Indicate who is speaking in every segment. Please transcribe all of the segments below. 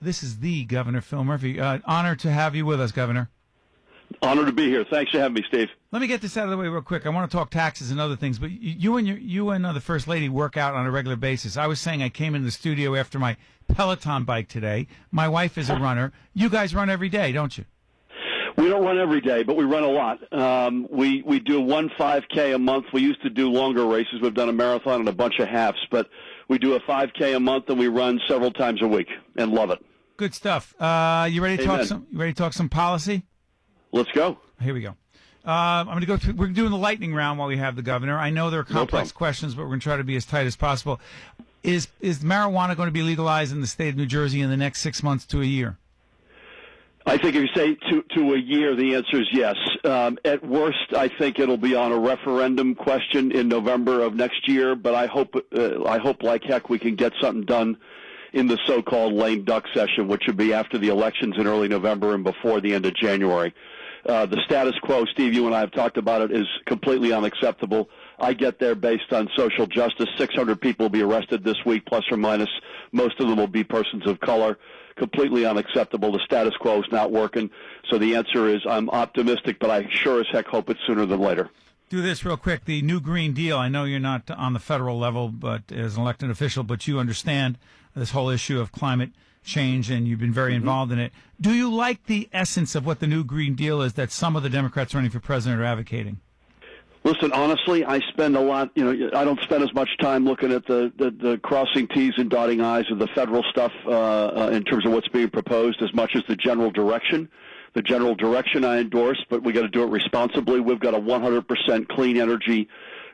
Speaker 1: This is the Governor Phil Murphy. Honored to have you with us, Governor.
Speaker 2: Honored to be here. Thanks for having me, Steve.
Speaker 1: Let me get this out of the way real quick. I want to talk taxes and other things, but you and the First Lady work out on a regular basis. I was saying I came into the studio after my Peloton bike today. My wife is a runner. You guys run every day, don't you?
Speaker 2: We don't run every day, but we run a lot. We do 1 5K a month. We used to do longer races. We've done a marathon and a bunch of halves, but we do a 5K a month, and we run several times a week and love it.
Speaker 1: Good stuff. You ready to talk some policy?
Speaker 2: Let's go.
Speaker 1: Here we go. I'm going to go through. We're doing the lightning round while we have the governor. I know there are complex questions, but we're going to try to be as tight as possible. Is marijuana going to be legalized in the state of New Jersey in the next 6 months to a year?
Speaker 2: I think if you say to a year, the answer is yes. At worst, I think it'll be on a referendum question in November of next year. But I hope like heck we can get something done in the so-called lame duck session, which would be after the elections in early November and before the end of January. The status quo, Steve, you and I have talked about it, is completely unacceptable. I get there based on social justice. 600 people will be arrested this week, plus or minus. Most of them will be persons of color. Completely unacceptable. The status quo is not working. So the answer is I'm optimistic, but I sure as heck hope it's sooner than later.
Speaker 1: Do this real quick. The new Green Deal, I know you're not on the federal level, but as an elected official, but you understand this whole issue of climate change, and you've been very involved in it. Do you like the essence of what the new Green Deal is that some of the Democrats running for president are advocating?
Speaker 2: Listen, honestly, I spend a lot, I don't spend as much time looking at the crossing T's and dotting I's of the federal stuff in terms of what's being proposed as much as the general direction. The general direction I endorse, but we got to do it responsibly. We've got a 100% clean energy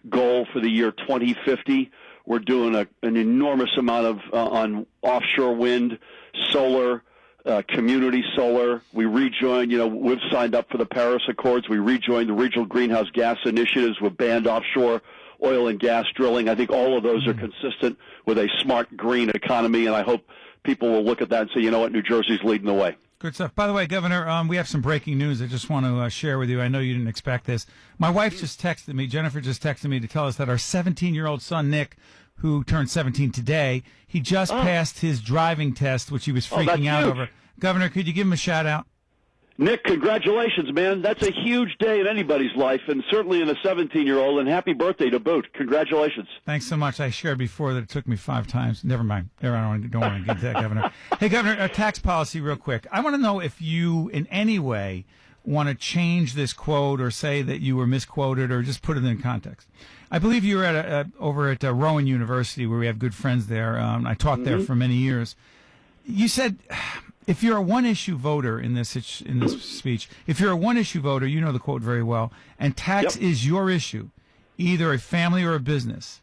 Speaker 2: goal for the year 2050. We're doing an enormous amount of on offshore wind, solar, community solar. We rejoined, we've signed up for the Paris Accords. We rejoined the regional greenhouse gas initiatives. We've banned offshore oil and gas drilling. I think all of those are consistent with a smart green economy, and I hope people will look at that and say, you know what, New Jersey's leading the way.
Speaker 1: Good stuff. By the way, Governor, we have some breaking news I just want to share with you. I know you didn't expect this. My wife just texted me, Jennifer just texted me to tell us that our 17-year-old son, Nick, who turned 17 today, he just passed his driving test, which he was freaking out over. Governor, could you give him a shout-out?
Speaker 2: Nick, congratulations, man. That's a huge day in anybody's life, and certainly in a 17-year-old, and happy birthday to boot. Congratulations.
Speaker 1: Thanks so much. I shared before that it took me 5 times. Never mind. I don't want to get to that, Governor. Hey, Governor, tax policy real quick. I want to know if you in any way want to change this quote or say that you were misquoted or just put it in context. I believe you were over at Rowan University, where we have good friends there. I taught there for many years. You said, if you're a one-issue voter in this speech, if you're a one-issue voter, you know the quote very well, and tax is your issue, either a family or a business.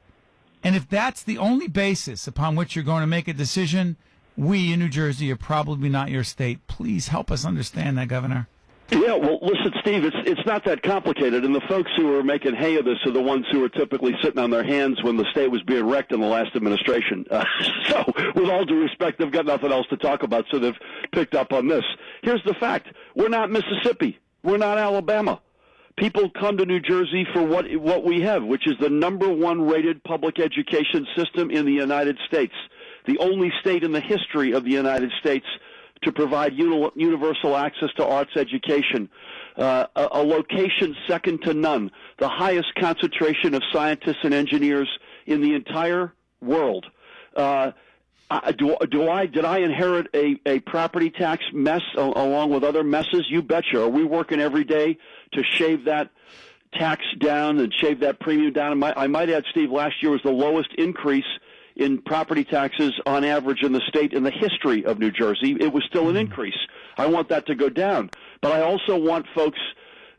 Speaker 1: And if that's the only basis upon which you're going to make a decision, we in New Jersey are probably not your state. Please help us understand that, Governor.
Speaker 2: Yeah, well, listen, Steve, it's not that complicated, and the folks who are making hay of this are the ones who are typically sitting on their hands when the state was being wrecked in the last administration. So, with all due respect, they've got nothing else to talk about, so they've picked up on this. Here's the fact. We're not Mississippi. We're not Alabama. People come to New Jersey for what we have, which is the #1 rated public education system in the United States, the only state in the history of the United States to provide universal access to arts education, a location second to none, the highest concentration of scientists and engineers in the entire world. Did I inherit a property tax mess along with other messes? You betcha. Are we working every day to shave that tax down and shave that premium down? I might add, Steve, last year was the lowest increase in property taxes on average in the state in the history of New Jersey. It was still an increase. I want that to go down. But I also want folks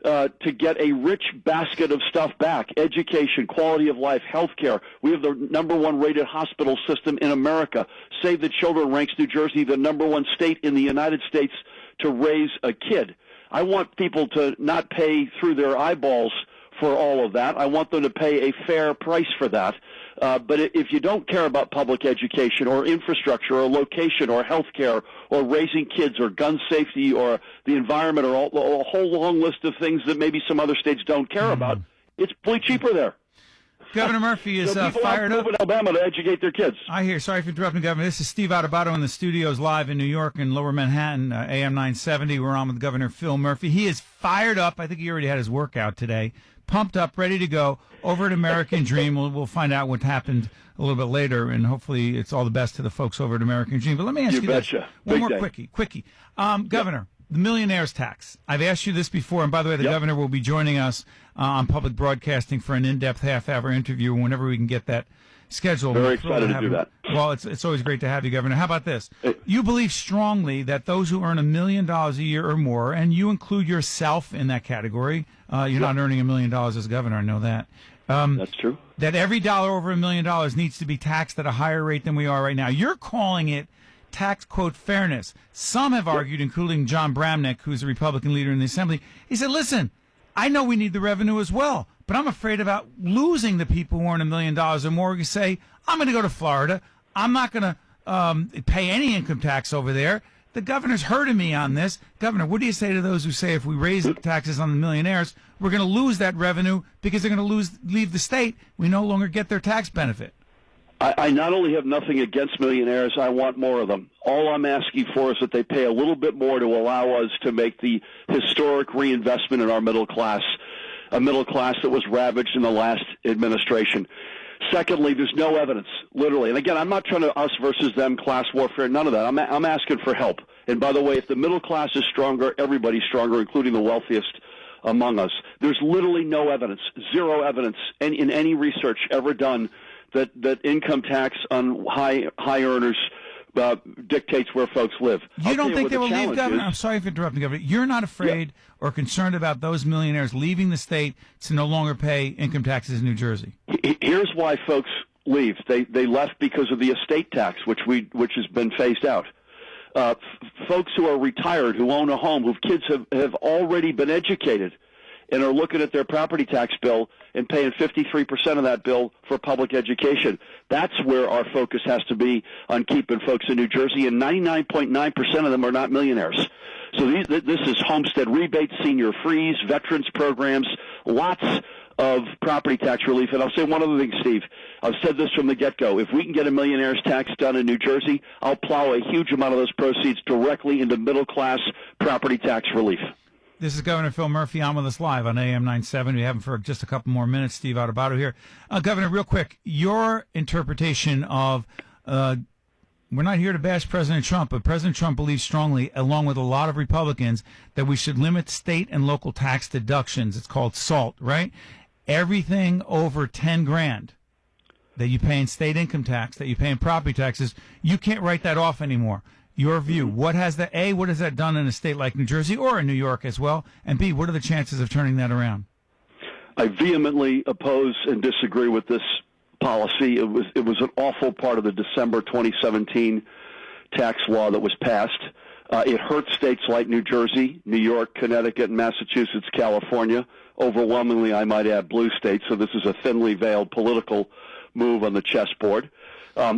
Speaker 2: to get a rich basket of stuff back: education, quality of life, health care. We have the #1 rated hospital system in America. Save the Children ranks New Jersey the #1 state in the United States to raise a kid. I want people to not pay through their eyeballs for all of that. I want them to pay a fair price for that. But if you don't care about public education or infrastructure or location or health care or raising kids or gun safety or the environment or a whole long list of things that maybe some other states don't care about, it's way cheaper there.
Speaker 1: Governor Murphy is
Speaker 2: so
Speaker 1: fired up.
Speaker 2: in Alabama to educate their kids.
Speaker 1: I hear. Sorry for interrupting, Governor. This is Steve Adubato in the studios live in New York in Lower Manhattan, AM970. We're on with Governor Phil Murphy. He is fired up. I think he already had his workout today. Pumped up, ready to go. Over at American Dream. We'll find out what happened a little bit later, and hopefully it's all the best to the folks over at American Dream. But let me ask you this. One more quickie. Governor, the millionaire's tax. I've asked you this before, and by the way, the governor will be joining us on public broadcasting for an in-depth half-hour interview whenever we can get that scheduled.
Speaker 2: Very excited to do that.
Speaker 1: Well, it's always great to have you, Governor. How about this? You believe strongly that those who earn $1 million a year or more, and you include yourself in that category, you're not earning $1 million as governor, I know that.
Speaker 2: That's true.
Speaker 1: That every dollar over $1 million needs to be taxed at a higher rate than we are right now. You're calling it tax, quote, fairness. Some have argued, including John Bramnick, who's a Republican leader in the Assembly. He said, listen, I know we need the revenue as well, but I'm afraid about losing the people who earn $1 million or more. You say, I'm going to go to Florida. I'm not going to pay any income tax over there. The governor's heard of me on this. Governor, what do you say to those who say if we raise the taxes on the millionaires, we're going to lose that revenue because they're going to leave the state? We no longer get their tax benefit.
Speaker 2: I not only have nothing against millionaires, I want more of them. All I'm asking for is that they pay a little bit more to allow us to make the historic reinvestment in our middle class, a middle class that was ravaged in the last administration. Secondly, there's no evidence, literally. And again, I'm not trying to us versus them, class warfare, none of that. I'm asking for help. And by the way, if the middle class is stronger, everybody's stronger, including the wealthiest among us. There's literally no evidence, zero evidence in any research ever done that income tax on high earners dictates where folks live.
Speaker 1: You don't think they will leave, Governor? I'm sorry for interrupting, Governor. You're not afraid or concerned about those millionaires leaving the state to no longer pay income taxes in New Jersey?
Speaker 2: Here's why folks leave. They left because of the estate tax, which has been phased out. Folks who are retired, who own a home, whose kids have already been educated, and are looking at their property tax bill and paying 53% of that bill for public education. That's where our focus has to be on keeping folks in New Jersey, and 99.9% of them are not millionaires. So this is homestead rebates, senior freeze, veterans programs, lots of property tax relief. And I'll say one other thing, Steve. I've said this from the get-go. If we can get a millionaire's tax done in New Jersey, I'll plow a huge amount of those proceeds directly into middle-class property tax relief.
Speaker 1: This is Governor Phil Murphy on with us live on AM970. We have him for just a couple more minutes. Steve Adubato here. Governor, real quick, your interpretation of we're not here to bash President Trump, but President Trump believes strongly, along with a lot of Republicans, that we should limit state and local tax deductions. It's called SALT, right? Everything over 10 grand that you pay in state income tax, that you pay in property taxes, you can't write that off anymore. Your view, what has that done in a state like New Jersey or in New York as well? And B, what are the chances of turning that around?
Speaker 2: I vehemently oppose and disagree with this policy. It was an awful part of the December 2017 tax law that was passed. It hurt states like New Jersey, New York, Connecticut, Massachusetts, California. Overwhelmingly, I might add, blue states. So this is a thinly veiled political move on the chessboard.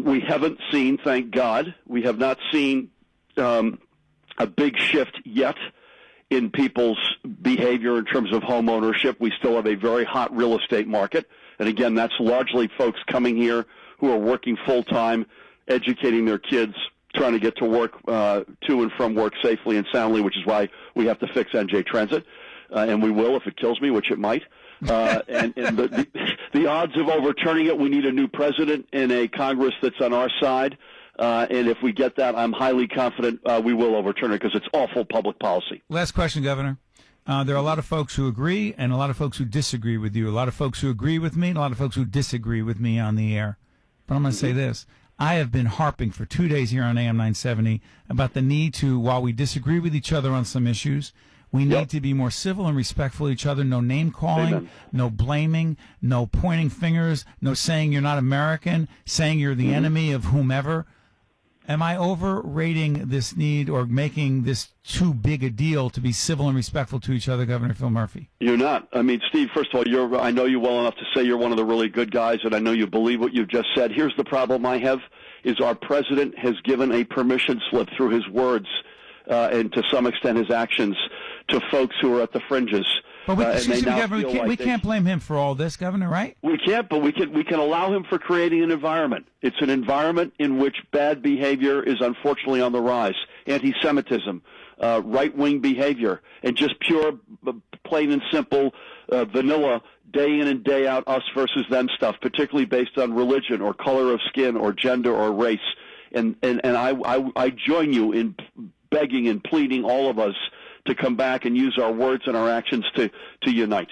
Speaker 2: We haven't seen, thank God, we have not seen a big shift yet in people's behavior in terms of home ownership. We still have a very hot real estate market. And again, that's largely folks coming here who are working full-time, educating their kids, trying to get to work, to and from work safely and soundly, which is why we have to fix NJ Transit. And we will if it kills me, which it might. And the odds of overturning it, we need a new president and a Congress that's on our side. And if we get that, I'm highly confident we will overturn it because it's awful public policy.
Speaker 1: Last question, Governor. There are a lot of folks who agree and a lot of folks who disagree with you. A lot of folks who agree with me and a lot of folks who disagree with me on the air. But I'm going to say this. I have been harping for 2 days here on AM 970 about the need to, while we disagree with each other on some issues, we need to be more civil and respectful of each other. No name calling, no blaming, no pointing fingers, no saying you're not American, saying you're the enemy of whomever. Am I overrating this need or making this too big a deal to be civil and respectful to each other, Governor Phil Murphy?
Speaker 2: You're not. I mean, Steve, first of all, I know you well enough to say you're one of the really good guys, and I know you believe what you've just said. Here's the problem I have, is our president has given a permission slip through his words and to some extent his actions to folks who are at the fringes.
Speaker 1: But we,
Speaker 2: and they now feel like
Speaker 1: we can't blame him for all this, Governor, right?
Speaker 2: We can't, but we can allow him for creating an environment. It's an environment in which bad behavior is unfortunately on the rise. Anti-Semitism, right-wing behavior, and just pure, plain and simple, vanilla, day in and day out, us versus them stuff, particularly based on religion or color of skin or gender or race. And I join you in begging and pleading all of us to come back and use our words and our actions to unite.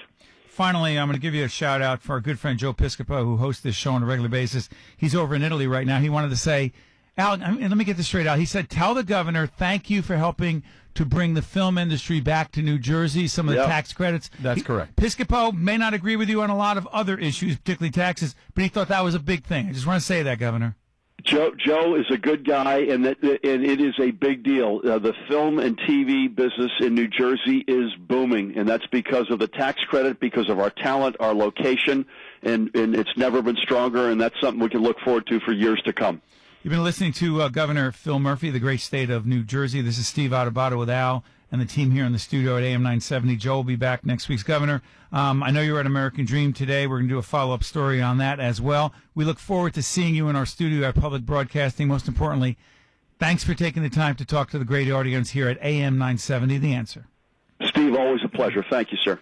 Speaker 1: Finally, I'm going to give you a shout out for our good friend Joe Piscopo, who hosts this show on a regular basis. He's over in Italy right now. He wanted to say, Al, and let me get this straight out. He said, tell the governor, thank you for helping to bring the film industry back to New Jersey, some of the tax credits.
Speaker 3: That's correct.
Speaker 1: Piscopo may not agree with you on a lot of other issues, particularly taxes, but he thought that was a big thing. I just want to say that, Governor.
Speaker 2: Joe is a good guy, and it is a big deal. The film and TV business in New Jersey is booming, and that's because of the tax credit, because of our talent, our location, and it's never been stronger, and that's something we can look forward to for years to come.
Speaker 1: You've been listening to Governor Phil Murphy, the great state of New Jersey. This is Steve Adubato with Al and the team here in the studio at AM970. Joe will be back next week's Governor. I know you're at American Dream today. We're going to do a follow-up story on that as well. We look forward to seeing you in our studio at Public Broadcasting. Most importantly, thanks for taking the time to talk to the great audience here at AM970, The Answer.
Speaker 2: Steve, always a pleasure. Thank you, sir.